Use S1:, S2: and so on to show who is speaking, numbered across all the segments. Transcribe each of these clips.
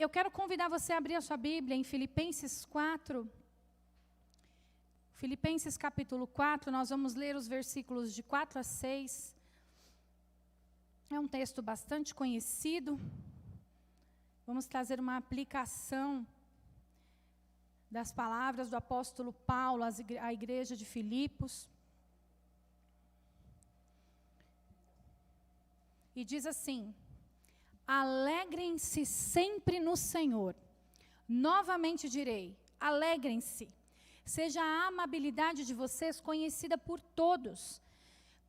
S1: eu quero convidar você a abrir a sua Bíblia em Filipenses 4. Filipenses capítulo 4, nós vamos ler os versículos de 4 a 6. É um texto bastante conhecido. Vamos trazer uma aplicação das palavras do apóstolo Paulo à igreja de Filipos. E diz assim: alegrem-se sempre no Senhor. Novamente direi, alegrem-se. Seja a amabilidade de vocês conhecida por todos.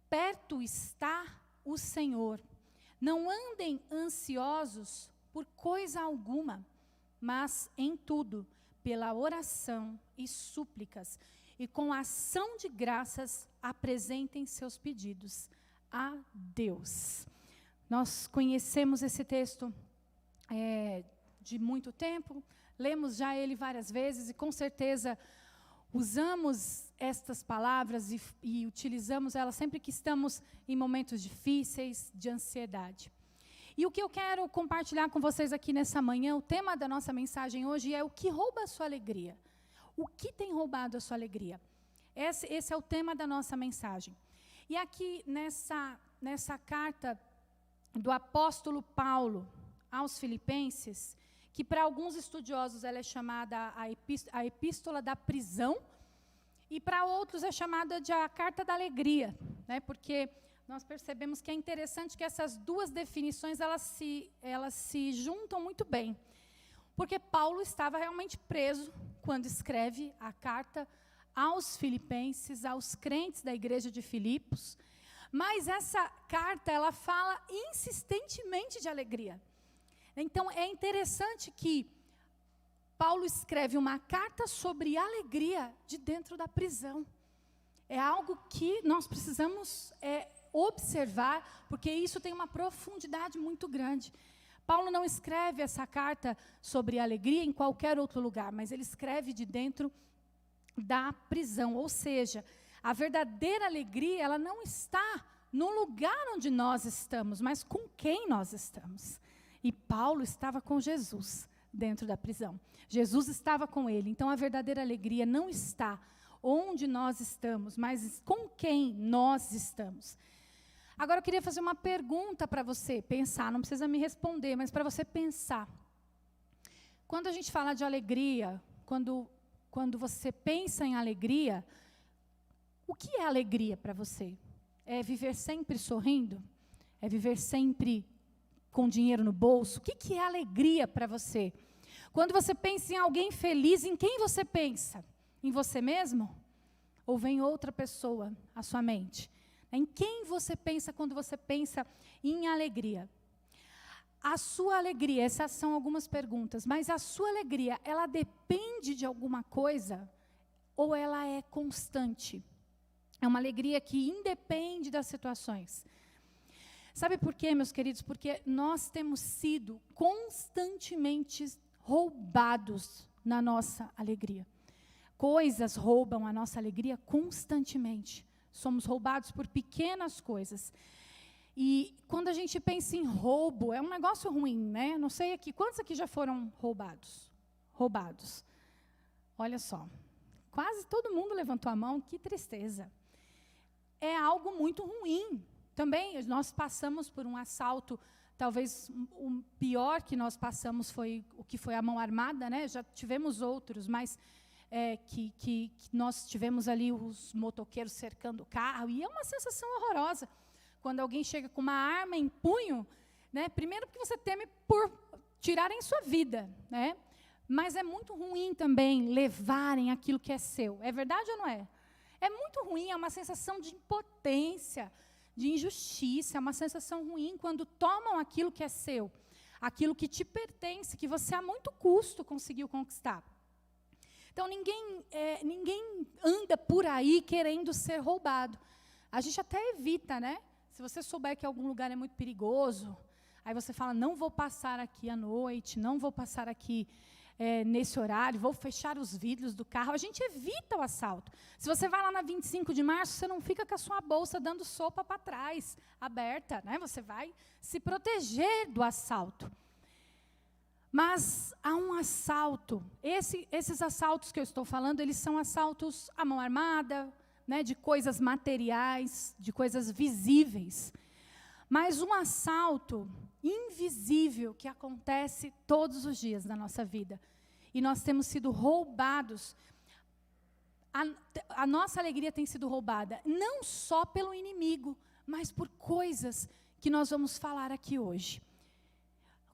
S1: Perto está o Senhor. Não andem ansiosos por coisa alguma, mas em tudo, pela oração e súplicas, e com ação de graças, apresentem seus pedidos a Deus. Nós conhecemos esse texto de muito tempo, lemos já ele várias vezes e com certeza usamos estas palavras e utilizamos elas sempre que estamos em momentos difíceis, de ansiedade. E o que eu quero compartilhar com vocês aqui nessa manhã, o tema da nossa mensagem hoje é o que rouba a sua alegria. O que tem roubado a sua alegria? Esse é o tema da nossa mensagem. E aqui nessa carta do apóstolo Paulo aos Filipenses, que para alguns estudiosos ela é chamada a epístola da prisão, e para outros é chamada de a carta da alegria, né? Porque nós percebemos que é interessante que essas duas definições elas se juntam muito bem. Porque Paulo estava realmente preso quando escreve a carta aos filipenses, aos crentes da igreja de Filipos. Mas essa carta, ela fala insistentemente de alegria. Então, é interessante que Paulo escreve uma carta sobre alegria de dentro da prisão. É algo que nós precisamos observar, porque isso tem uma profundidade muito grande. Paulo não escreve essa carta sobre alegria em qualquer outro lugar, mas ele escreve de dentro da prisão. Ou seja, a verdadeira alegria, ela não está no lugar onde nós estamos, mas com quem nós estamos. E Paulo estava com Jesus dentro da prisão. Jesus estava com ele. Então, a verdadeira alegria não está onde nós estamos, mas com quem nós estamos. Agora, eu queria fazer uma pergunta para você pensar. Não precisa me responder, mas para você pensar. Quando a gente fala de alegria, quando você pensa em alegria, o que é alegria para você? É viver sempre sorrindo? É viver sempre com dinheiro no bolso? O que é alegria para você? Quando você pensa em alguém feliz, em quem você pensa? Em você mesmo? Ou vem outra pessoa à sua mente? Em quem você pensa quando você pensa em alegria? A sua alegria, essas são algumas perguntas, mas a sua alegria, ela depende de alguma coisa ou ela é constante? É uma alegria que independe das situações. Sabe por quê, meus queridos? Porque nós temos sido constantemente roubados na nossa alegria. Coisas roubam a nossa alegria constantemente. Somos roubados por pequenas coisas. E quando a gente pensa em roubo, é um negócio ruim, né? Não sei aqui, quantos aqui já foram roubados? Olha só, quase todo mundo levantou a mão, que tristeza. É algo muito ruim. Também nós passamos por um assalto, talvez o pior que nós passamos foi o que foi a mão armada, né? Já tivemos outros, mas que nós tivemos ali os motoqueiros cercando o carro, e é uma sensação horrorosa. Quando alguém chega com uma arma em punho, né? Primeiro porque você teme por tirarem sua vida, né? Mas é muito ruim também levarem aquilo que é seu. É verdade ou não é? É muito ruim, é uma sensação de impotência, de injustiça, é uma sensação ruim quando tomam aquilo que é seu, aquilo que te pertence, que você a muito custo conseguiu conquistar. Então, ninguém anda por aí querendo ser roubado. A gente até evita, né? Se você souber que algum lugar é muito perigoso, aí você fala, não vou passar aqui à noite, não vou passar aqui nesse horário, vou fechar os vidros do carro. A gente evita o assalto. Se você vai lá na 25 de março, você não fica com a sua bolsa dando sopa para trás, aberta, né? Você vai se proteger do assalto. Mas há um assalto. Esses assaltos que eu estou falando, eles são assaltos à mão armada, né, de coisas materiais, de coisas visíveis. Mas um assalto invisível que acontece todos os dias na nossa vida. E nós temos sido roubados. A nossa alegria tem sido roubada, não só pelo inimigo, mas por coisas que nós vamos falar aqui hoje.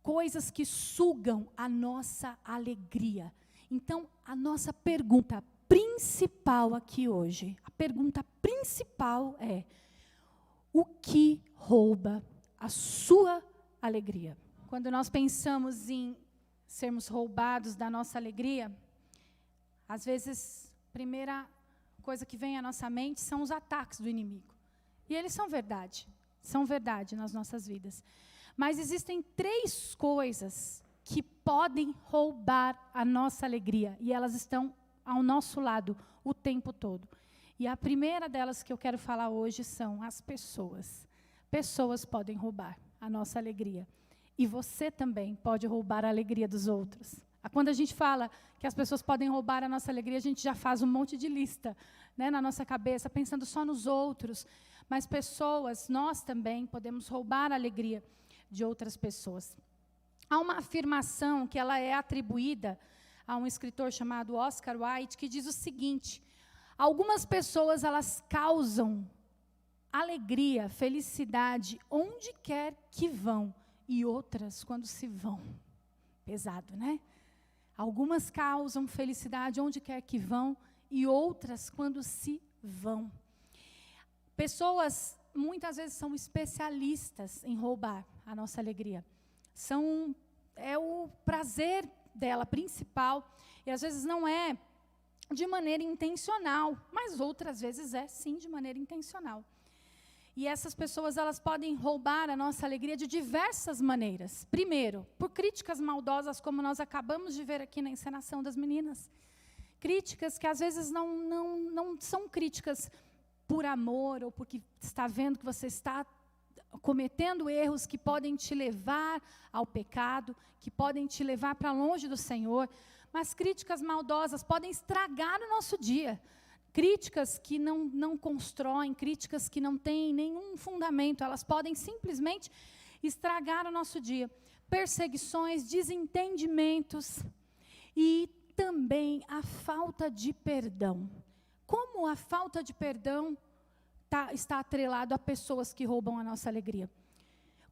S1: Coisas que sugam a nossa alegria. Então, a nossa pergunta principal aqui hoje, a pergunta principal é: o que rouba a sua alegria? Quando nós pensamos em sermos roubados da nossa alegria, às vezes, a primeira coisa que vem à nossa mente são os ataques do inimigo. E eles são verdade nas nossas vidas. Mas existem 3 coisas que podem roubar a nossa alegria, e elas estão ao nosso lado o tempo todo. E a primeira delas que eu quero falar hoje são as pessoas. Pessoas podem roubar a nossa alegria. E você também pode roubar a alegria dos outros. Quando a gente fala que as pessoas podem roubar a nossa alegria, a gente já faz um monte de lista, né, na nossa cabeça, pensando só nos outros. Mas pessoas, nós também podemos roubar a alegria de outras pessoas. Há uma afirmação que ela é atribuída a um escritor chamado Oscar Wilde, que diz o seguinte: algumas pessoas, elas causam alegria, felicidade, onde quer que vão, e outras quando se vão. Pesado, né? Algumas causam felicidade onde quer que vão, e outras quando se vão. Pessoas muitas vezes são especialistas em roubar a nossa alegria. É o prazer dela principal, e às vezes não é de maneira intencional, mas outras vezes é sim de maneira intencional. E essas pessoas, elas podem roubar a nossa alegria de diversas maneiras. Primeiro, por críticas maldosas, como nós acabamos de ver aqui na encenação das meninas. Críticas que às vezes não são críticas por amor, ou porque está vendo que você está cometendo erros que podem te levar ao pecado, que podem te levar para longe do Senhor, mas críticas maldosas podem estragar o nosso dia. Críticas que não constroem, críticas que não têm nenhum fundamento, elas podem simplesmente estragar o nosso dia. Perseguições, desentendimentos e também a falta de perdão. Como a falta de perdão está atrelado a pessoas que roubam a nossa alegria?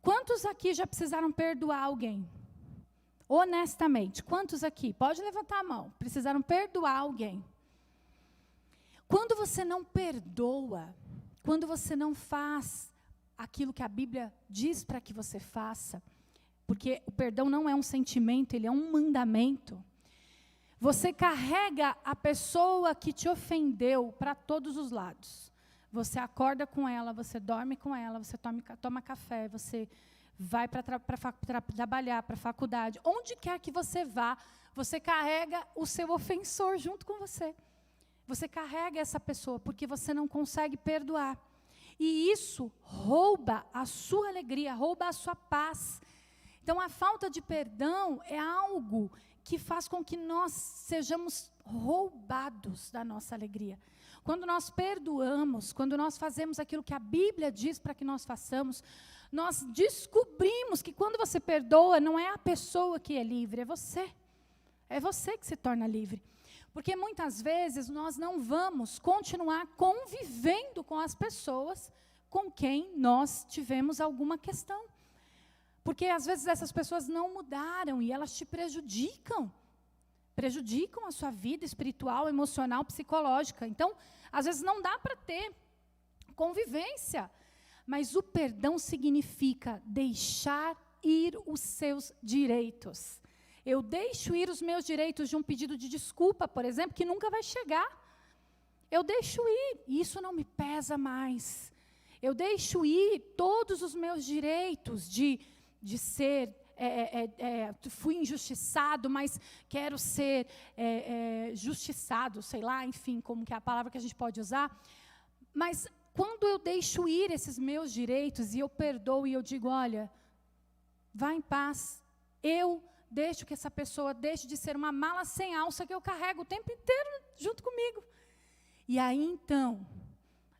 S1: Quantos aqui já precisaram perdoar alguém? Honestamente, quantos aqui? Pode levantar a mão. Precisaram perdoar alguém. Quando você não perdoa, quando você não faz aquilo que a Bíblia diz para que você faça, porque o perdão não é um sentimento, ele é um mandamento. Você carrega a pessoa que te ofendeu para todos os lados. Você acorda com ela, você dorme com ela, você toma café, você vai para trabalhar, para a faculdade. Onde quer que você vá, você carrega o seu ofensor junto com você. Você carrega essa pessoa porque você não consegue perdoar. E isso rouba a sua alegria, rouba a sua paz. Então, a falta de perdão é algo que faz com que nós sejamos roubados da nossa alegria. Quando nós perdoamos, quando nós fazemos aquilo que a Bíblia diz para que nós façamos, nós descobrimos que quando você perdoa, não é a pessoa que é livre, é você. É você que se torna livre. Porque muitas vezes nós não vamos continuar convivendo com as pessoas com quem nós tivemos alguma questão. Porque às vezes essas pessoas não mudaram e elas te prejudicam. Prejudicam a sua vida espiritual, emocional, psicológica. Então, às vezes não dá para ter convivência. Mas o perdão significa deixar ir os seus direitos. Eu deixo ir os meus direitos de um pedido de desculpa, por exemplo, que nunca vai chegar. Eu deixo ir, e isso não me pesa mais. Eu deixo ir todos os meus direitos de ser, fui injustiçado, mas quero ser justiçado, sei lá, enfim, como que é a palavra que a gente pode usar. Mas quando eu deixo ir esses meus direitos e eu perdoo e eu digo, olha, vá em paz, eu deixo que essa pessoa deixe de ser uma mala sem alça que eu carrego o tempo inteiro junto comigo. E aí, então,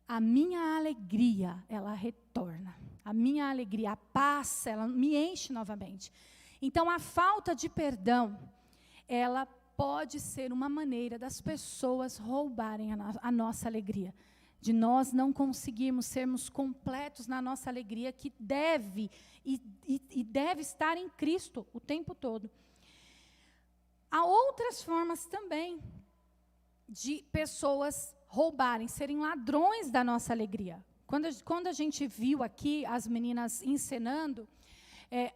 S1: a minha alegria, ela retorna. A minha alegria, a paz, ela me enche novamente. Então, a falta de perdão, ela pode ser uma maneira das pessoas roubarem a nossa alegria. De nós não conseguirmos sermos completos na nossa alegria, que deve e deve estar em Cristo o tempo todo. Há outras formas também de pessoas roubarem, serem ladrões da nossa alegria. Quando a gente viu aqui as meninas encenando,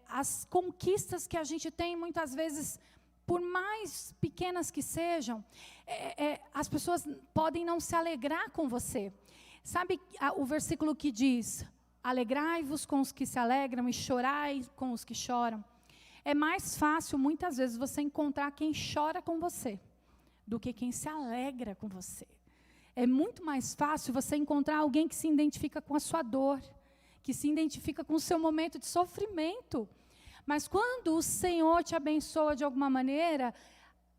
S1: as conquistas que a gente tem, muitas vezes, por mais pequenas que sejam, as pessoas podem não se alegrar com você. Sabe o versículo que diz, alegrai-vos com os que se alegram e chorai com os que choram? É mais fácil, muitas vezes, você encontrar quem chora com você, do que quem se alegra com você. É muito mais fácil você encontrar alguém que se identifica com a sua dor, que se identifica com o seu momento de sofrimento. Mas quando o Senhor te abençoa de alguma maneira,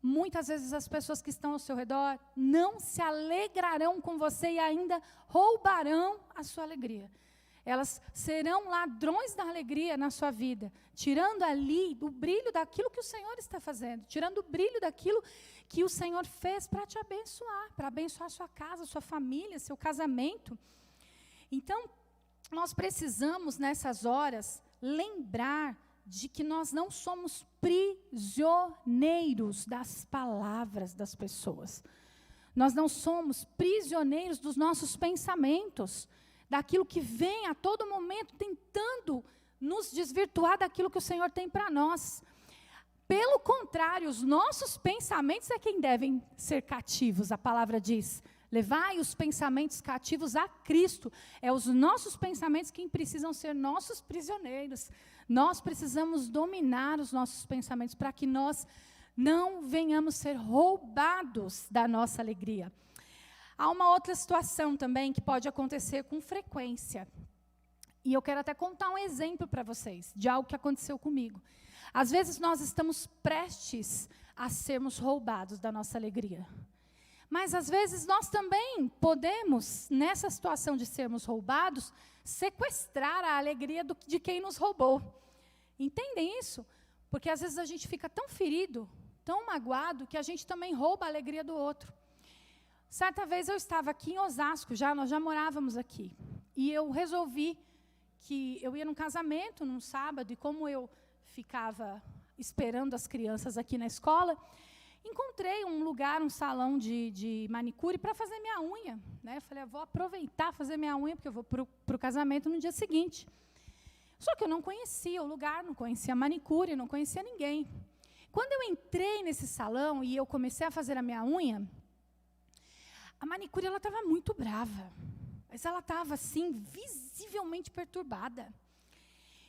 S1: muitas vezes as pessoas que estão ao seu redor não se alegrarão com você e ainda roubarão a sua alegria. Elas serão ladrões da alegria na sua vida, tirando ali o brilho daquilo que o Senhor está fazendo, tirando o brilho daquilo que o Senhor fez para te abençoar, para abençoar a sua casa, a sua família, seu casamento. Então, nós precisamos, nessas horas, lembrar de que nós não somos prisioneiros das palavras das pessoas. Nós não somos prisioneiros dos nossos pensamentos, daquilo que vem a todo momento tentando nos desvirtuar daquilo que o Senhor tem para nós. Pelo contrário, os nossos pensamentos é quem devem ser cativos, a palavra diz. Levai os pensamentos cativos a Cristo. É os nossos pensamentos quem precisam ser nossos prisioneiros. Nós precisamos dominar os nossos pensamentos para que nós não venhamos ser roubados da nossa alegria. Há uma outra situação também que pode acontecer com frequência. E eu quero até contar um exemplo para vocês de algo que aconteceu comigo. Às vezes nós estamos prestes a sermos roubados da nossa alegria. Mas às vezes nós também podemos, nessa situação de sermos roubados, sequestrar a alegria de quem nos roubou. Entendem isso? Porque às vezes a gente fica tão ferido, tão magoado, que a gente também rouba a alegria do outro. Certa vez eu estava aqui em Osasco, nós já morávamos aqui. E eu resolvi que eu ia num casamento, num sábado, e como eu ficava esperando as crianças aqui na escola, encontrei um lugar, um salão de manicure para fazer minha unha. Né? Eu falei, eu vou aproveitar fazer minha unha, porque eu vou para o casamento no dia seguinte. Só que eu não conhecia o lugar, não conhecia a manicure, não conhecia ninguém. Quando eu entrei nesse salão e eu comecei a fazer a minha unha, a manicure estava muito brava. Mas ela estava, assim, visivelmente perturbada.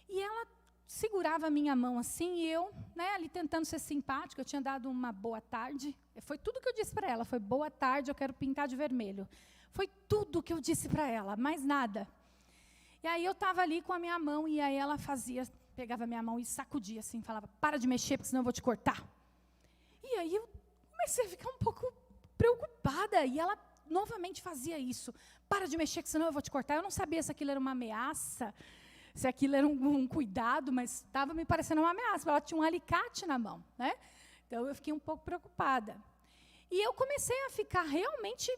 S1: E ela segurava a minha mão assim, e eu, né, ali tentando ser simpática, eu tinha dado uma boa tarde. Foi tudo que eu disse para ela, foi boa tarde, eu quero pintar de vermelho. Foi tudo que eu disse para ela, mais nada. E aí eu estava ali com a minha mão, e aí ela pegava a minha mão e sacudia assim, falava, para de mexer, porque senão eu vou te cortar. E aí eu comecei a ficar um pouco preocupada, e ela novamente fazia isso. Para de mexer, que senão eu vou te cortar. Eu não sabia se aquilo era uma ameaça, se aquilo era um cuidado, mas estava me parecendo uma ameaça. Ela tinha um alicate na mão, né? Então eu fiquei um pouco preocupada. E eu comecei a ficar realmente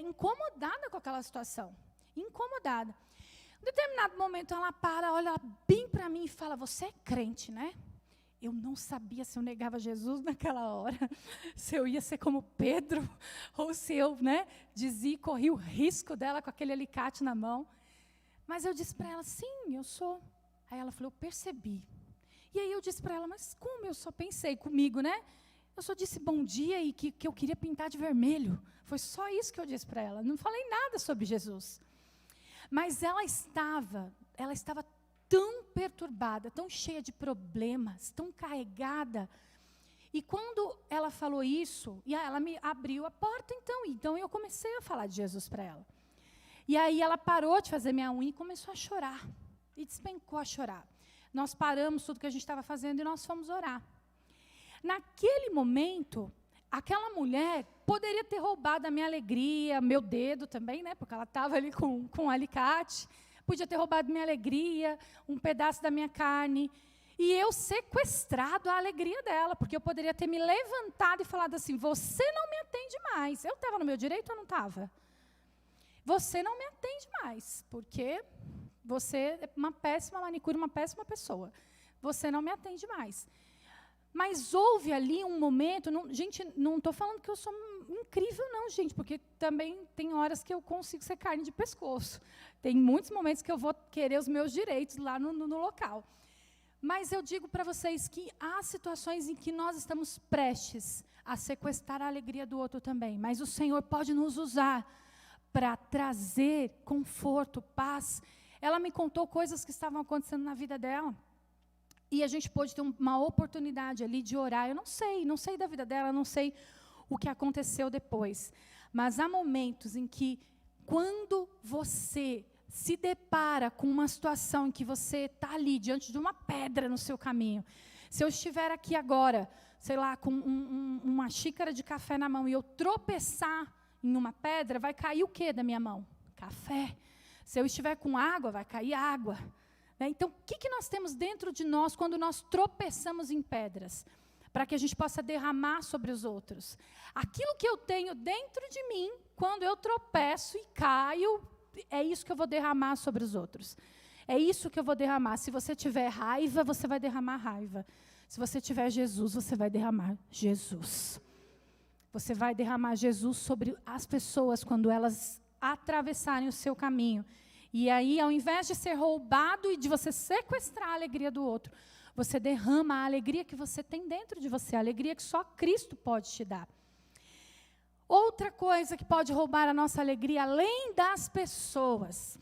S1: incomodada com aquela situação. Incomodada. Em determinado momento ela olha bem para mim e fala, você é crente, né? Eu não sabia se eu negava Jesus naquela hora, se eu ia ser como Pedro, ou se eu, dizia, corria o risco dela com aquele alicate na mão. Mas eu disse para ela, sim, eu sou. Aí ela falou, eu percebi. E aí eu disse para ela, mas como? Eu só pensei comigo, né? Eu só disse bom dia e que eu queria pintar de vermelho. Foi só isso que eu disse para ela. Não falei nada sobre Jesus. Mas ela estava tão perturbada, tão cheia de problemas, tão carregada. E quando ela falou isso, e ela me abriu a porta, então eu comecei a falar de Jesus para ela. E aí ela parou de fazer minha unha e começou a chorar. E despencou a chorar. nós paramos tudo que a gente estava fazendo e nós fomos orar. Naquele momento, aquela mulher poderia ter roubado a minha alegria, meu dedo também, né? Porque ela estava ali com um alicate. Podia ter roubado minha alegria, um pedaço da minha carne. E eu sequestrado a alegria dela, porque eu poderia ter me levantado e falado assim, você não me atende mais. Eu estava no meu direito ou não estava? Você não me atende mais, porque você é uma péssima manicure, uma péssima pessoa. Você não me atende mais. Mas houve ali um momento, gente, não estou falando que eu sou incrível não, gente, porque também tem horas que eu consigo ser carne de pescoço. Tem muitos momentos que eu vou querer os meus direitos lá no local. Mas eu digo para vocês que há situações em que nós estamos prestes a sequestrar a alegria do outro também. Mas o Senhor pode nos usar para trazer conforto, paz. Ela me contou coisas que estavam acontecendo na vida dela. E a gente pôde ter uma oportunidade ali de orar. Eu não sei da vida dela, não sei o que aconteceu depois. Mas há momentos em que, quando você se depara com uma situação em que você está ali, diante de uma pedra no seu caminho. Se eu estiver aqui agora, sei lá, com uma xícara de café na mão e eu tropeçar em uma pedra, vai cair o quê da minha mão? Café. Se eu estiver com água, vai cair água. Então, o que nós temos dentro de nós quando nós tropeçamos em pedras? Para que a gente possa derramar sobre os outros. Aquilo que eu tenho dentro de mim, quando eu tropeço e caio, é isso que eu vou derramar sobre os outros. É isso que eu vou derramar. Se você tiver raiva, você vai derramar raiva. Se você tiver Jesus, você vai derramar Jesus. Você vai derramar Jesus sobre as pessoas quando elas atravessarem o seu caminho. E aí, ao invés de ser roubado e de você sequestrar a alegria do outro, você derrama a alegria que você tem dentro de você, a alegria que só Cristo pode te dar. Outra coisa que pode roubar a nossa alegria, além das pessoas,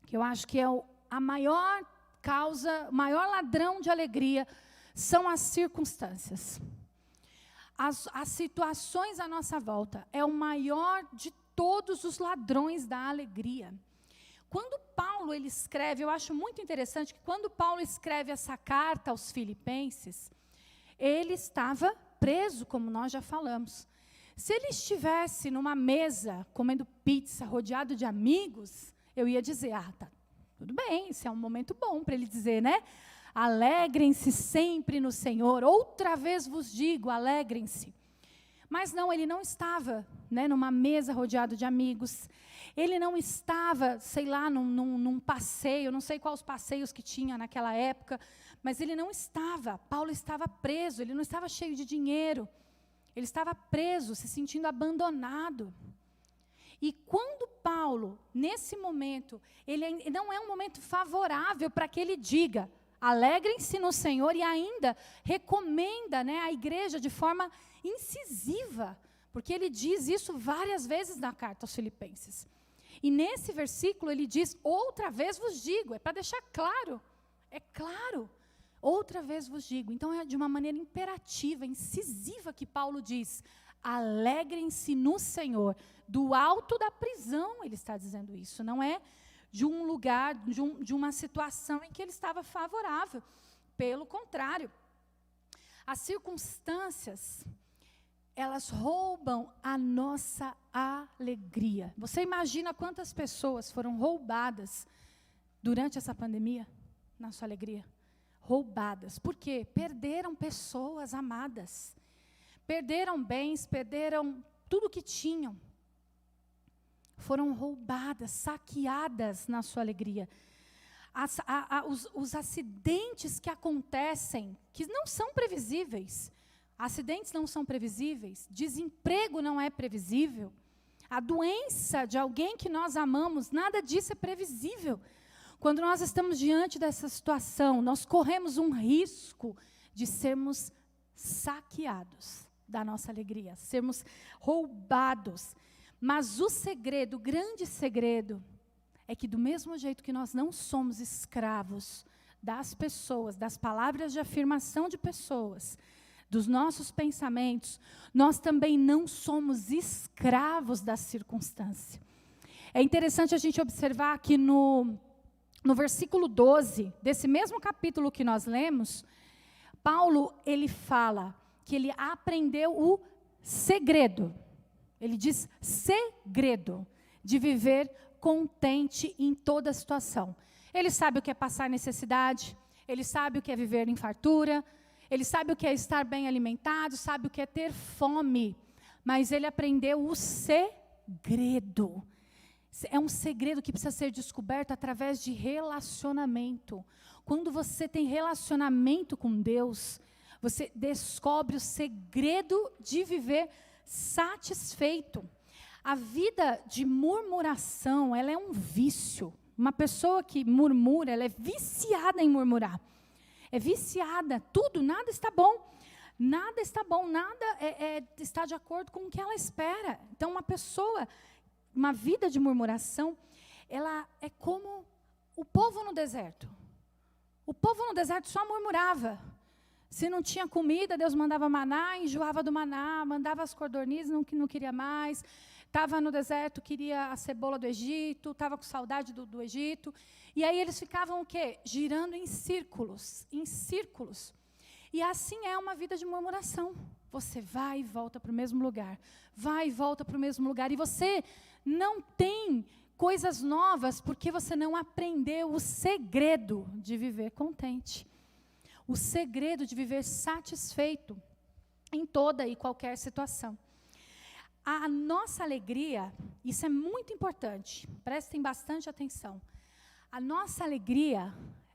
S1: que eu acho que é a maior causa, o maior ladrão de alegria, são as circunstâncias. As situações à nossa volta é o maior de todos os ladrões da alegria. Quando Paulo ele escreve, eu acho muito interessante que quando Paulo escreve essa carta aos Filipenses, ele estava preso, como nós já falamos. Se ele estivesse numa mesa, comendo pizza, rodeado de amigos, eu ia dizer, tá, tudo bem, esse é um momento bom para ele dizer, né? Alegrem-se sempre no Senhor. Outra vez vos digo, alegrem-se. Mas não, ele não estava, né, numa mesa rodeado de amigos. Ele não estava, sei lá, num passeio, não sei quais passeios que tinha naquela época, mas ele não estava. Paulo estava preso, ele não estava cheio de dinheiro. Ele estava preso, se sentindo abandonado. E quando Paulo, nesse momento, ele não é um momento favorável para que ele diga, alegrem-se no Senhor, e ainda recomenda, né, a igreja de forma incisiva, porque ele diz isso várias vezes na carta aos Filipenses. E nesse versículo ele diz, outra vez vos digo, é para deixar claro, é claro. Outra vez vos digo. Então, é de uma maneira imperativa, incisiva que Paulo diz, alegrem-se no Senhor. Do alto da prisão ele está dizendo isso. Não é de um lugar, de uma situação em que ele estava favorável. Pelo contrário. As circunstâncias, elas roubam a nossa alegria. Você imagina quantas pessoas foram roubadas durante essa pandemia na sua alegria? Roubadas. Por quê? Perderam pessoas amadas. Perderam bens, perderam tudo que tinham. Foram roubadas, saqueadas na sua alegria. Os acidentes que acontecem, que não são previsíveis. Acidentes não são previsíveis. Desemprego não é previsível. A doença de alguém que nós amamos, nada disso é previsível. Quando nós estamos diante dessa situação, nós corremos um risco de sermos saqueados da nossa alegria, sermos roubados. Mas o segredo, o grande segredo, é que do mesmo jeito que nós não somos escravos das pessoas, das palavras de afirmação de pessoas, dos nossos pensamentos, nós também não somos escravos da circunstância. É interessante a gente observar que no no versículo 12, desse mesmo capítulo que nós lemos, Paulo, ele fala que ele aprendeu o segredo. Ele diz segredo de viver contente em toda situação. Ele sabe o que é passar necessidade, ele sabe o que é viver em fartura, ele sabe o que é estar bem alimentado, sabe o que é ter fome, mas ele aprendeu o segredo. É um segredo que precisa ser descoberto através de relacionamento. Quando você tem relacionamento com Deus, você descobre o segredo de viver satisfeito. A vida de murmuração, ela é um vício. Uma pessoa que murmura, ela é viciada em murmurar. É viciada, tudo, nada está bom. Nada está bom, nada está de acordo com o que ela espera. Então, uma vida de murmuração, ela é como o povo no deserto. O povo no deserto só murmurava. Se não tinha comida, Deus mandava maná, enjoava do maná, mandava as codornizes, não queria mais. Estava no deserto, queria a cebola do Egito, estava com saudade do Egito. E aí eles ficavam o quê? Girando em círculos, em círculos. E assim é uma vida de murmuração. Você vai e volta para o mesmo lugar. Vai e volta para o mesmo lugar. E você não tem coisas novas porque você não aprendeu o segredo de viver contente. O segredo de viver satisfeito em toda e qualquer situação. A nossa alegria, isso é muito importante, prestem bastante atenção. A nossa alegria,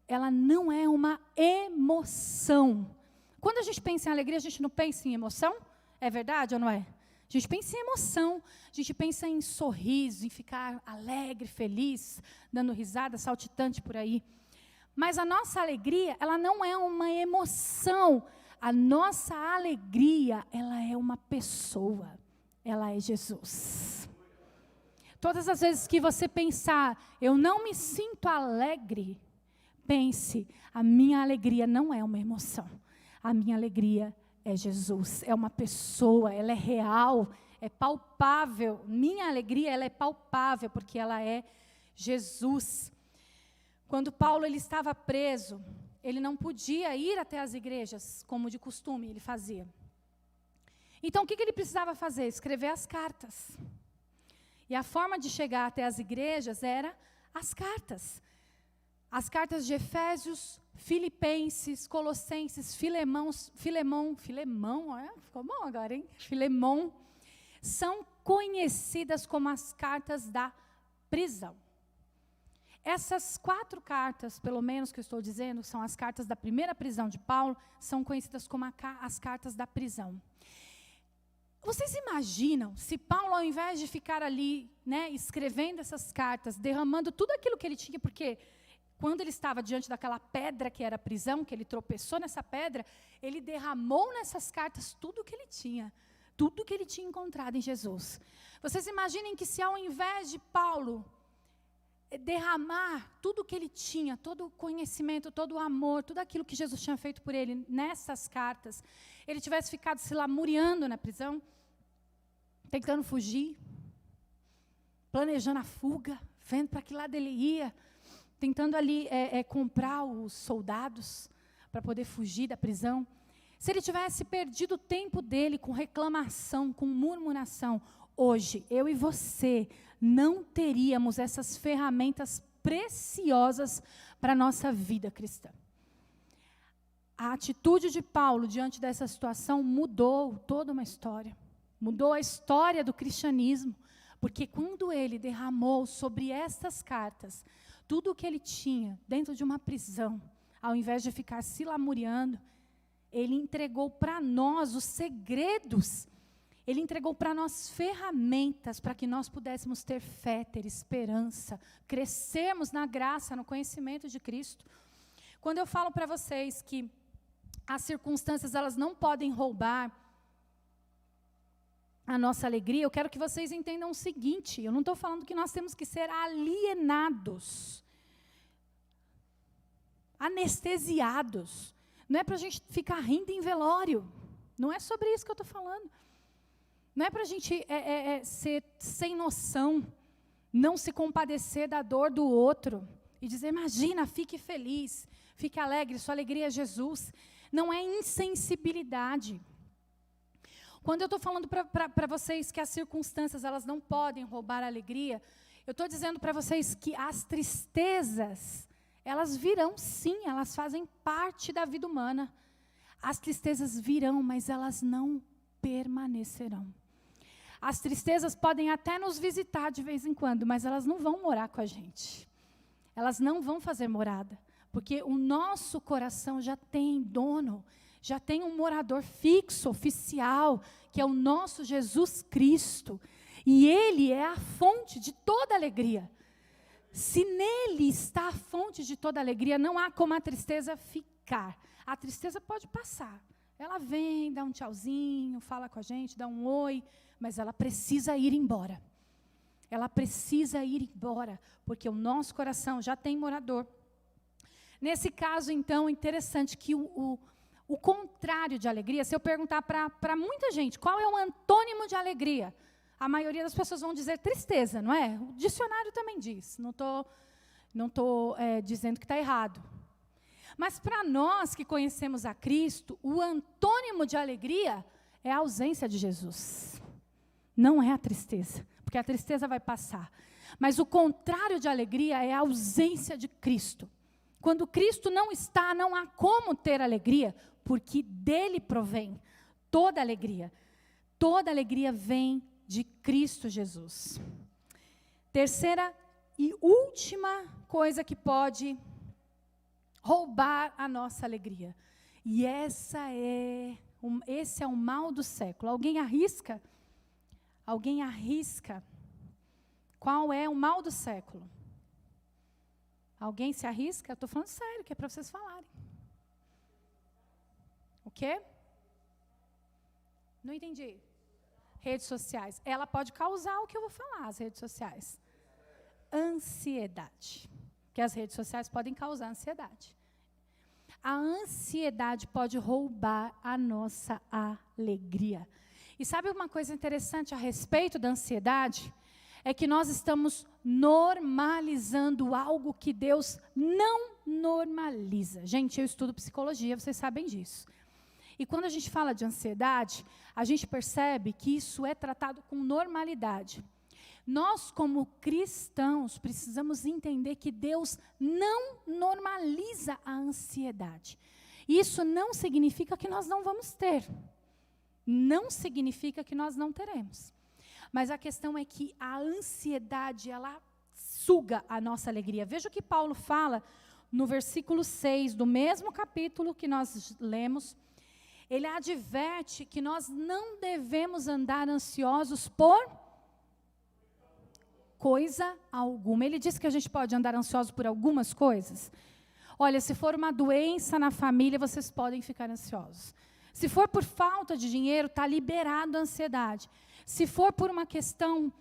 S1: ela não é uma emoção. Quando a gente pensa em alegria, a gente não pensa em emoção? É verdade ou não é? A gente pensa em emoção, a gente pensa em sorriso, em ficar alegre, feliz, dando risada, saltitante por aí. Mas a nossa alegria, ela não é uma emoção. A nossa alegria, ela é uma pessoa. Ela é Jesus. Todas as vezes que você pensar, eu não me sinto alegre, pense, a minha alegria não é uma emoção. A minha alegria é Jesus, é uma pessoa, ela é real, é palpável. Minha alegria, ela é palpável, porque ela é Jesus. Quando Paulo ele estava preso, ele não podia ir até as igrejas, como de costume ele fazia. Então, o que ele precisava fazer? Escrever as cartas. E a forma de chegar até as igrejas era as cartas. As cartas de Efésios, Filipenses, Colossenses, Filemão, ficou bom agora, hein? Filemão, são conhecidas como as cartas da prisão. Essas 4 cartas, pelo menos que eu estou dizendo, são as cartas da primeira prisão de Paulo, são conhecidas como as cartas da prisão. Vocês imaginam se Paulo, ao invés de ficar ali, né, escrevendo essas cartas, derramando tudo aquilo que ele tinha, porque quando ele estava diante daquela pedra que era a prisão, que ele tropeçou nessa pedra, ele derramou nessas cartas tudo o que ele tinha encontrado em Jesus. Vocês imaginem que se ao invés de Paulo derramar tudo o que ele tinha, todo o conhecimento, todo o amor, tudo aquilo que Jesus tinha feito por ele nessas cartas, ele tivesse ficado se lamuriando na prisão, tentando fugir, planejando a fuga, vendo para que lado ele ia, tentando ali comprar os soldados para poder fugir da prisão. Se ele tivesse perdido o tempo dele com reclamação, com murmuração, hoje, eu e você não teríamos essas ferramentas preciosas para a nossa vida cristã. A atitude de Paulo diante dessa situação mudou toda uma história. Mudou a história do cristianismo, porque quando ele derramou sobre estas cartas tudo o que ele tinha dentro de uma prisão, ao invés de ficar se lamuriando, ele entregou para nós os segredos. Ele entregou para nós ferramentas para que nós pudéssemos ter fé, ter esperança, crescermos na graça, no conhecimento de Cristo. Quando eu falo para vocês que as circunstâncias elas não podem roubar a nossa alegria, eu quero que vocês entendam o seguinte, eu não estou falando que nós temos que ser alienados, anestesiados. Não é para a gente ficar rindo em velório. Não é sobre isso que eu estou falando. Não é para a gente ser sem noção, não se compadecer da dor do outro, e dizer, imagina, fique feliz, fique alegre, sua alegria é Jesus. Não é insensibilidade. Quando eu estou falando para vocês que as circunstâncias, elas não podem roubar a alegria, eu estou dizendo para vocês que as tristezas, elas virão sim, elas fazem parte da vida humana. As tristezas virão, mas elas não permanecerão. As tristezas podem até nos visitar de vez em quando, mas elas não vão morar com a gente. Elas não vão fazer morada, porque o nosso coração já tem dono, já tem um morador fixo, oficial, que é o nosso Jesus Cristo. E Ele é a fonte de toda alegria. Se nele está a fonte de toda alegria, não há como a tristeza ficar. A tristeza pode passar. Ela vem, dá um tchauzinho, fala com a gente, dá um oi, mas ela precisa ir embora. Ela precisa ir embora, porque o nosso coração já tem morador. Nesse caso, então, interessante que o contrário de alegria, se eu perguntar para muita gente, qual é o antônimo de alegria? A maioria das pessoas vão dizer tristeza, não é? O dicionário também diz, não estou dizendo que está errado. Mas para nós que conhecemos a Cristo, o antônimo de alegria é a ausência de Jesus. Não é a tristeza, porque a tristeza vai passar. Mas o contrário de alegria é a ausência de Cristo. Quando Cristo não está, não há como ter alegria, porque dele provém toda alegria. Toda alegria vem de Cristo Jesus. Terceira e última coisa que pode roubar a nossa alegria. E esse é o mal do século. Alguém arrisca? Alguém arrisca? Qual é o mal do século? Alguém se arrisca? Eu estou falando sério, que é para vocês falarem. O quê? Não entendi. Redes sociais. Ela pode causar o que eu vou falar, as redes sociais. Ansiedade. Que as redes sociais podem causar ansiedade. A ansiedade pode roubar a nossa alegria. E sabe uma coisa interessante a respeito da ansiedade? É que nós estamos normalizando algo que Deus não normaliza. Gente, eu estudo psicologia, vocês sabem disso. E quando a gente fala de ansiedade, a gente percebe que isso é tratado com normalidade. Nós, como cristãos, precisamos entender que Deus não normaliza a ansiedade. Isso não significa que nós não vamos ter. Não significa que nós não teremos. Mas a questão é que a ansiedade, ela suga a nossa alegria. Veja o que Paulo fala no versículo 6, do mesmo capítulo que nós lemos. Ele adverte que nós não devemos andar ansiosos por coisa alguma. Ele diz que a gente pode andar ansioso por algumas coisas. Olha, se for uma doença na família, vocês podem ficar ansiosos. Se for por falta de dinheiro, está liberado a ansiedade. Se for por uma questão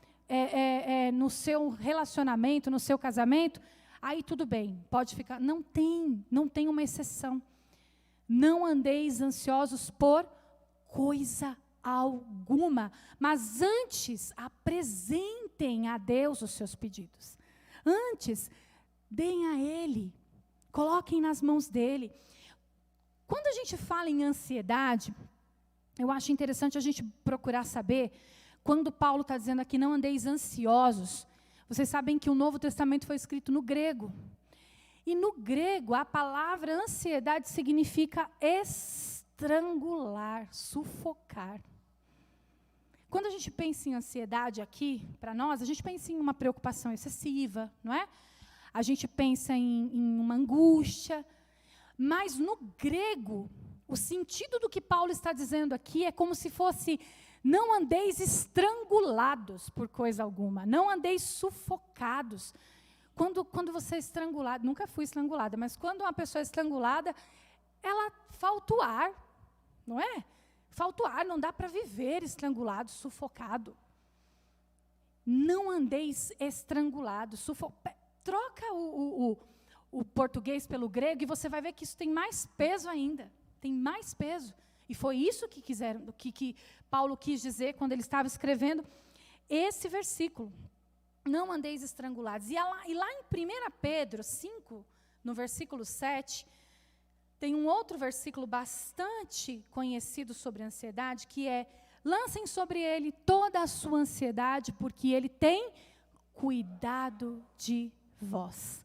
S1: no seu relacionamento, no seu casamento, aí tudo bem, pode ficar. Não tem uma exceção. Não andeis ansiosos por coisa alguma, mas antes apresentem a Deus os seus pedidos. Antes, deem a Ele, coloquem nas mãos dEle. Quando a gente fala em ansiedade, eu acho interessante a gente procurar saber, quando Paulo está dizendo aqui, não andeis ansiosos, vocês sabem que o Novo Testamento foi escrito no grego. E no grego, a palavra ansiedade significa estrangular, sufocar. Quando a gente pensa em ansiedade aqui, para nós, a gente pensa em uma preocupação excessiva, não é? A gente pensa em uma angústia. Mas no grego, o sentido do que Paulo está dizendo aqui é como se fosse, não andeis estrangulados por coisa alguma, não andeis sufocados. Quando você é estrangulado, nunca fui estrangulada, mas quando uma pessoa é estrangulada, ela falta o ar, não é? Falta o ar, não dá para viver estrangulado, sufocado. Não andeis estrangulados, troca o português pelo grego e você vai ver que isso tem mais peso ainda. Tem mais peso. E foi isso que Paulo quis dizer quando ele estava escrevendo esse versículo. não andeis estrangulados. E lá em 1 Pedro 5, no versículo 7, tem um outro versículo bastante conhecido sobre ansiedade, que é: lancem sobre ele toda a sua ansiedade, porque ele tem cuidado de vós.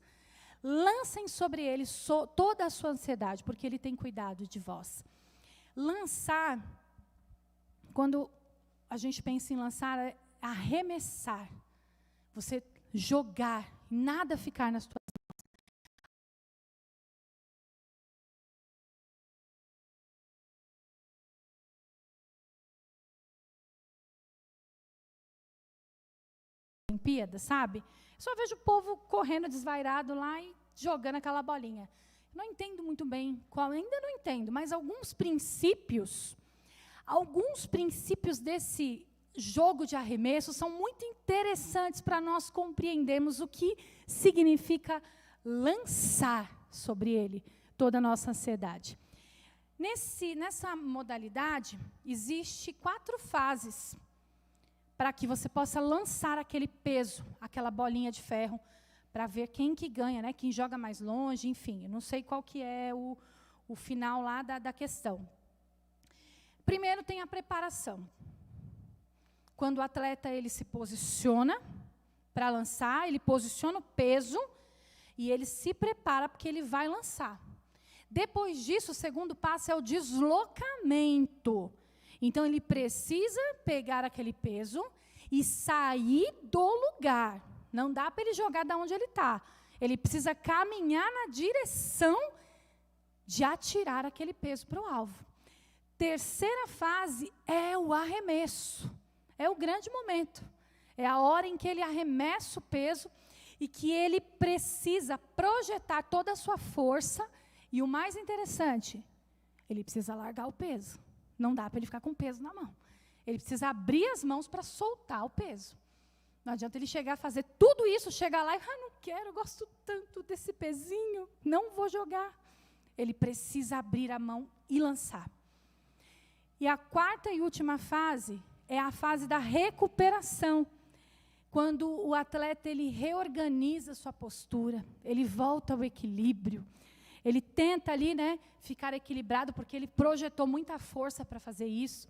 S1: Lancem sobre ele toda a sua ansiedade, porque ele tem cuidado de vós. Lançar, quando a gente pensa em lançar, é arremessar. Você jogar, nada ficar nas tuas Olimpíadas, sabe? Só vejo o povo correndo desvairado lá e jogando aquela bolinha. Não entendo muito bem ainda não entendo, mas alguns princípios desse jogo de arremesso são muito interessantes para nós compreendermos o que significa lançar sobre ele toda a nossa ansiedade. Nessa modalidade, existe 4 fases para que você possa lançar aquele peso, aquela bolinha de ferro, para ver quem que ganha, né? Quem joga mais longe, enfim. Eu não sei qual que é o final lá da questão. Primeiro tem a preparação. Quando o atleta ele se posiciona para lançar, ele posiciona o peso e ele se prepara porque ele vai lançar. Depois disso, o segundo passo é o deslocamento. Então, ele precisa pegar aquele peso e sair do lugar. Não dá para ele jogar de onde ele está. Ele precisa caminhar na direção de atirar aquele peso para o alvo. Terceira fase é o arremesso. É o grande momento. É a hora em que ele arremessa o peso e que ele precisa projetar toda a sua força. E o mais interessante, ele precisa largar o peso. Não dá para ele ficar com o peso na mão. Ele precisa abrir as mãos para soltar o peso. Não adianta ele chegar a fazer tudo isso, chegar lá e, não quero, eu gosto tanto desse pezinho, não vou jogar. Ele precisa abrir a mão e lançar. E a quarta e última fase é a fase da recuperação. Quando o atleta ele reorganiza sua postura, ele volta ao equilíbrio. Ele tenta ali, né, ficar equilibrado, porque ele projetou muita força para fazer isso.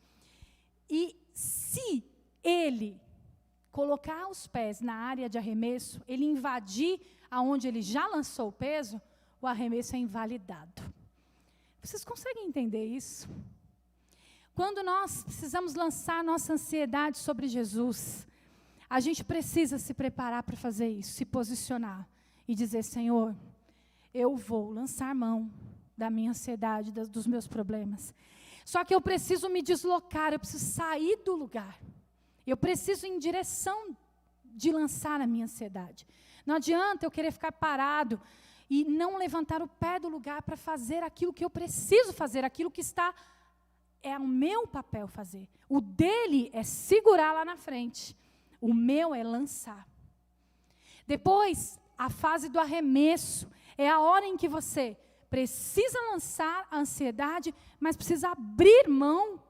S1: E se ele colocar os pés na área de arremesso, ele invadir aonde ele já lançou o peso, o arremesso é invalidado. Vocês conseguem entender isso? Quando nós precisamos lançar nossa ansiedade sobre Jesus, a gente precisa se preparar para fazer isso, se posicionar e dizer: Senhor, eu vou lançar mão da minha ansiedade, dos meus problemas. Só que eu preciso me deslocar, eu preciso sair do lugar. Eu preciso ir em direção de lançar a minha ansiedade. Não adianta eu querer ficar parado e não levantar o pé do lugar para fazer aquilo que eu preciso fazer, aquilo que é o meu papel fazer. O dele é segurar lá na frente. O meu é lançar. Depois, a fase do arremesso. É a hora em que você precisa lançar a ansiedade, mas precisa abrir mão.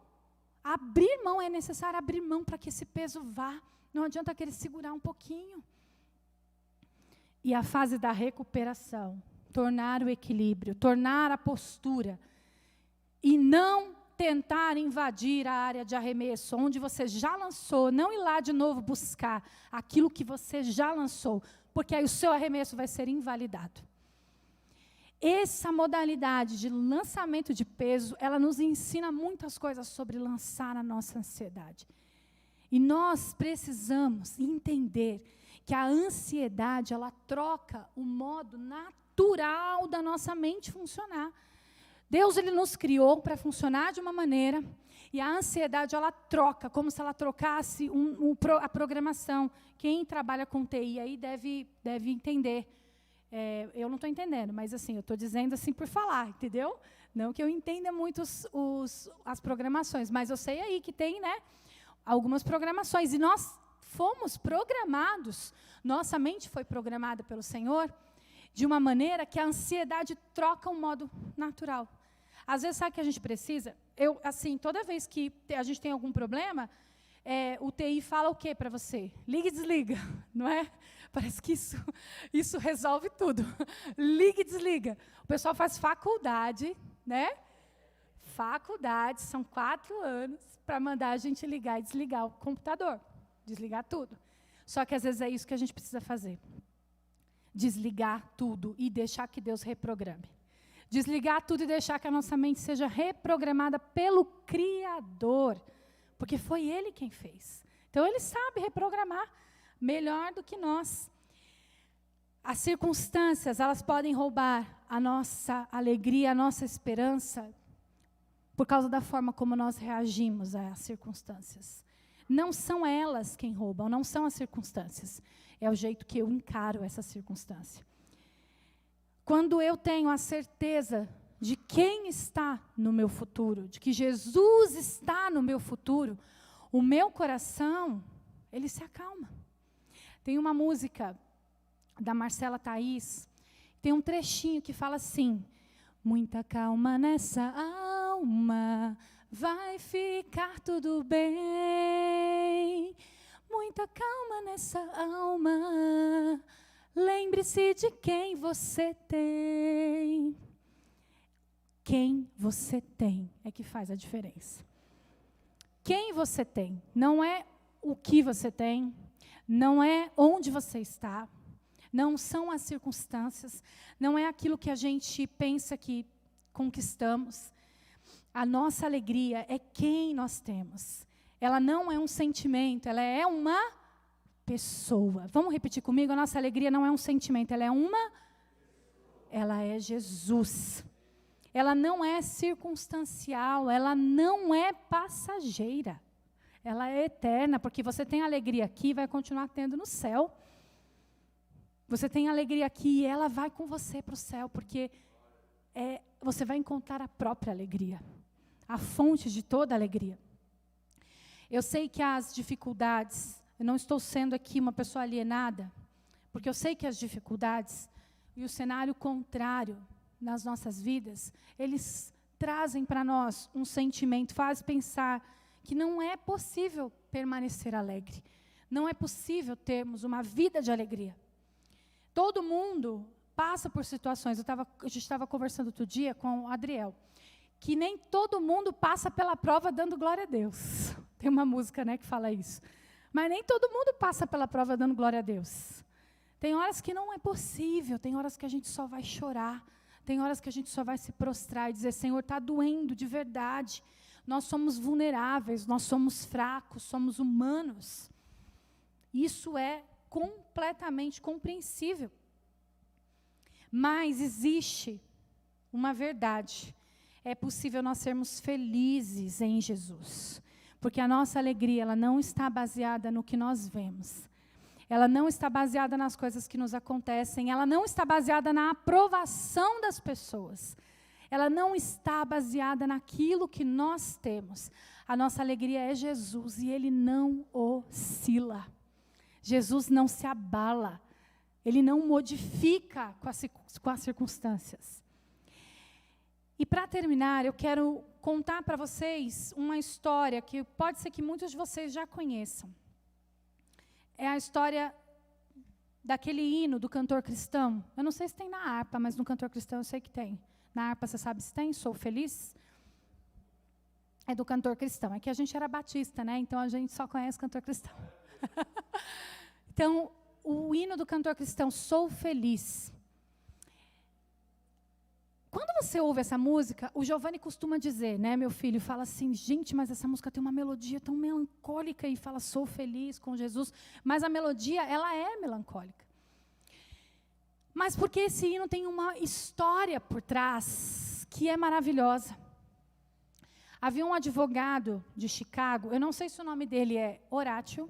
S1: Abrir mão, é necessário abrir mão para que esse peso vá. Não adianta querer segurar um pouquinho. E a fase da recuperação. Tornar o equilíbrio, tornar a postura. E não tentar invadir a área de arremesso, onde você já lançou, não ir lá de novo buscar aquilo que você já lançou, porque aí o seu arremesso vai ser invalidado. Essa modalidade de lançamento de peso, ela nos ensina muitas coisas sobre lançar a nossa ansiedade. E nós precisamos entender que a ansiedade, ela troca o modo natural da nossa mente funcionar. Deus, ele nos criou para funcionar de uma maneira, e a ansiedade, ela troca, como se ela trocasse a programação. Quem trabalha com TI aí deve entender. Eu não estou entendendo, mas assim, eu estou dizendo assim por falar, entendeu? Não que eu entenda muito as programações, mas eu sei aí que tem, né, algumas programações. E nós fomos programados, nossa mente foi programada pelo Senhor, de uma maneira que a ansiedade troca um modo natural. Às vezes, sabe o que a gente precisa? Assim, toda vez que a gente tem algum problema, o TI fala o quê para você? Liga e desliga, não é? Parece que isso resolve tudo. Liga e desliga. O pessoal faz faculdade, né? Faculdade, são 4 anos para mandar a gente ligar e desligar o computador. Desligar tudo. Só que às vezes é isso que a gente precisa fazer. Desligar tudo e deixar que Deus reprograme. Desligar tudo e deixar que a nossa mente seja reprogramada pelo Criador. Porque foi Ele quem fez. Então, Ele sabe reprogramar melhor do que nós. As circunstâncias, elas podem roubar a nossa alegria, a nossa esperança, por causa da forma como nós reagimos às circunstâncias. Não são elas quem roubam, não são as circunstâncias. É o jeito que eu encaro essa circunstância. Quando eu tenho a certeza de quem está no meu futuro, de que Jesus está no meu futuro, o meu coração, ele se acalma. Tem uma música da Marcela Thaís, tem um trechinho que fala assim: muita calma nessa alma, vai ficar tudo bem. Muita calma nessa alma, lembre-se de quem você tem. Quem você tem é que faz a diferença. Quem você tem, não é o que você tem, não é onde você está, não são as circunstâncias, não é aquilo que a gente pensa que conquistamos. A nossa alegria é quem nós temos. Ela não é um sentimento, ela é uma pessoa. Vamos repetir comigo? A nossa alegria não é um sentimento, ela é Jesus. Ela não é circunstancial, ela não é passageira. Ela é eterna, porque você tem alegria aqui e vai continuar tendo no céu. Você tem alegria aqui e ela vai com você para o céu, porque você vai encontrar a própria alegria, a fonte de toda alegria. Eu sei que as dificuldades, eu não estou sendo aqui uma pessoa alienada, porque eu sei que as dificuldades e o cenário contrário nas nossas vidas, eles trazem para nós um sentimento, faz pensar que não é possível permanecer alegre. Não é possível termos uma vida de alegria. Todo mundo passa por situações. A gente estava conversando outro dia com o Adriel, que nem todo mundo passa pela prova dando glória a Deus. Tem uma música, né, que fala isso. Mas nem todo mundo passa pela prova dando glória a Deus. Tem horas que não é possível, tem horas que a gente só vai chorar. Tem horas que a gente só vai se prostrar e dizer: Senhor, está doendo de verdade. Nós somos vulneráveis, nós somos fracos, somos humanos. Isso é completamente compreensível. Mas existe uma verdade. É possível nós sermos felizes em Jesus. Porque a nossa alegria, ela não está baseada no que nós vemos. Ela não está baseada nas coisas que nos acontecem. Ela não está baseada na aprovação das pessoas. Ela não está baseada naquilo que nós temos. A nossa alegria é Jesus e Ele não oscila. Jesus não se abala. Ele não modifica com as circunstâncias. E para terminar, eu quero contar para vocês uma história que pode ser que muitos de vocês já conheçam. É a história daquele hino do cantor cristão. Eu não sei se tem na harpa, mas no cantor cristão eu sei que tem. Na harpa, você sabe se tem? Sou Feliz? É do cantor cristão. É que a gente era batista, né? Então a gente só conhece cantor cristão. Então, o hino do cantor cristão, Sou Feliz. Quando você ouve essa música, o Giovanni costuma dizer, né, meu filho, fala assim: gente, mas essa música tem uma melodia tão melancólica, e fala, sou feliz com Jesus, mas a melodia, ela é melancólica. Mas porque esse hino tem uma história por trás, que é maravilhosa. Havia um advogado de Chicago, eu não sei se o nome dele é Horácio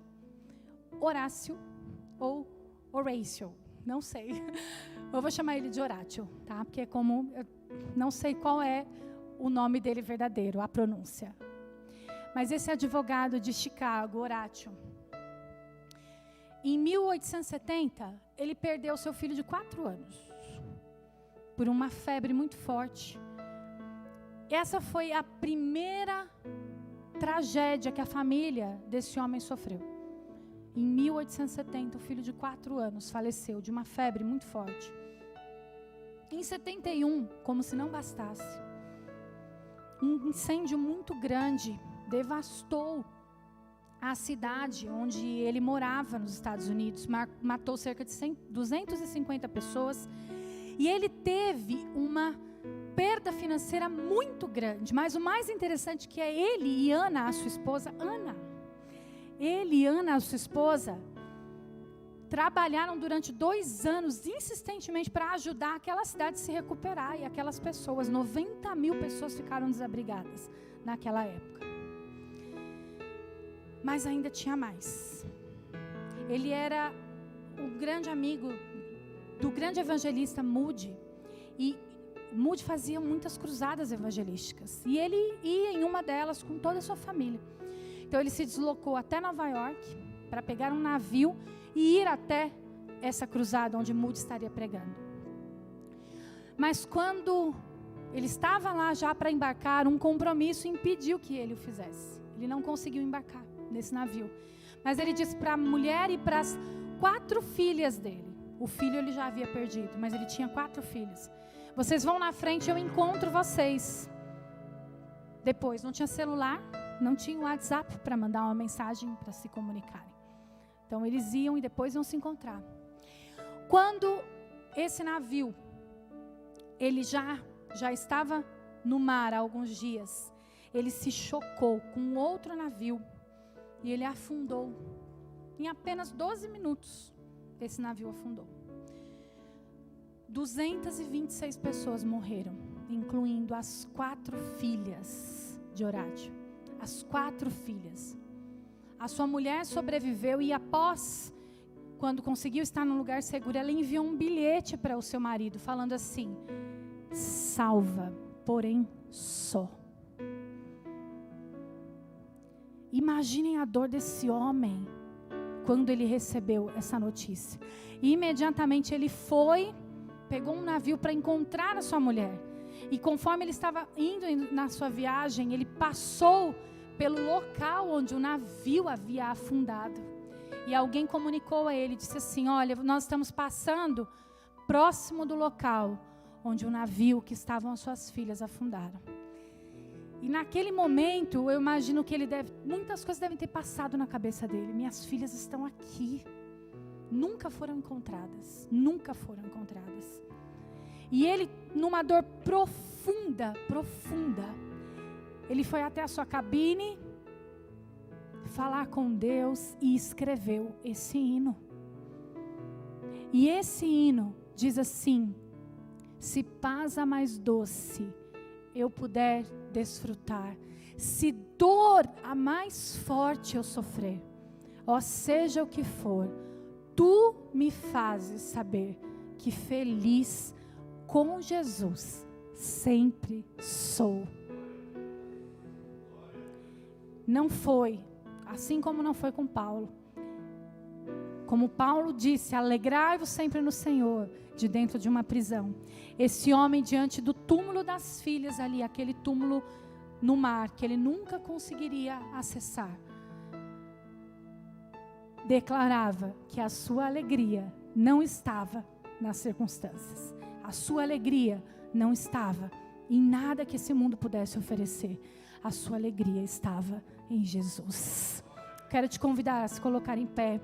S1: ou Horatio, não sei. Eu vou chamar ele de Horácio, tá? Porque como eu não sei qual é o nome dele verdadeiro, a pronúncia. Mas esse advogado de Chicago, Horácio, em 1870, ele perdeu seu filho de 4 anos por uma febre muito forte. Essa foi a primeira tragédia que a família desse homem sofreu. Em 1870, o filho de 4 anos faleceu de uma febre muito forte. Em 71, como se não bastasse, um incêndio muito grande devastou a cidade onde ele morava nos Estados Unidos, matou cerca de 250 pessoas, e ele teve uma perda financeira muito grande. Mas o mais interessante que é ele e Ana, a sua esposa, trabalharam durante 2 anos insistentemente para ajudar aquela cidade a se recuperar, e aquelas pessoas, 90 mil pessoas ficaram desabrigadas naquela época. Mas ainda tinha mais. Ele era o grande amigo do grande evangelista Moody, e Moody fazia muitas cruzadas evangelísticas, e ele ia em uma delas com toda a sua família. Então ele se deslocou até Nova York para pegar um navio e ir até essa cruzada onde Moody estaria pregando. Mas quando ele estava lá já para embarcar, um compromisso impediu que ele o fizesse. Ele não conseguiu embarcar nesse navio. Mas ele disse para a mulher e para as 4 filhas dele. O filho ele já havia perdido, mas ele tinha 4 filhos. Vocês vão na frente, eu encontro vocês. Depois, não tinha celular, não tinha WhatsApp para mandar uma mensagem para se comunicarem. Então eles iam e depois iam se encontrar. Quando esse navio, ele já estava no mar há alguns dias, ele se chocou com outro navio e ele afundou. Em apenas 12 minutos, esse navio afundou. 226 pessoas morreram, incluindo as 4 filhas de Horácio. As 4 filhas. A sua mulher sobreviveu e após, quando conseguiu estar num lugar seguro, ela enviou um bilhete para o seu marido, falando assim: salva, porém só. Imaginem a dor desse homem quando ele recebeu essa notícia. E imediatamente ele foi, pegou um navio para encontrar a sua mulher. E conforme ele estava indo na sua viagem, ele passou pelo local onde o navio havia afundado. E alguém comunicou a ele, disse assim: olha, nós estamos passando próximo do local onde o navio que estavam as suas filhas afundaram. E naquele momento, eu imagino que muitas coisas devem ter passado na cabeça dele. Minhas filhas estão aqui. Nunca foram encontradas. Nunca foram encontradas. E ele, numa dor profunda, ele foi até a sua cabine, falar com Deus e escreveu esse hino. E esse hino diz assim: se paz a mais doce eu puder desfrutar, se dor a mais forte eu sofrer, ó seja o que for, tu me fazes saber que feliz com Jesus sempre sou. Não foi, assim como não foi com Paulo. Como Paulo disse, alegrai-vos sempre no Senhor, de dentro de uma prisão. Esse homem diante do túmulo das filhas ali, aquele túmulo no mar, que ele nunca conseguiria acessar, declarava que a sua alegria não estava nas circunstâncias. A sua alegria não estava em nada que esse mundo pudesse oferecer. A sua alegria estava em Jesus. Quero te convidar a se colocar em pé.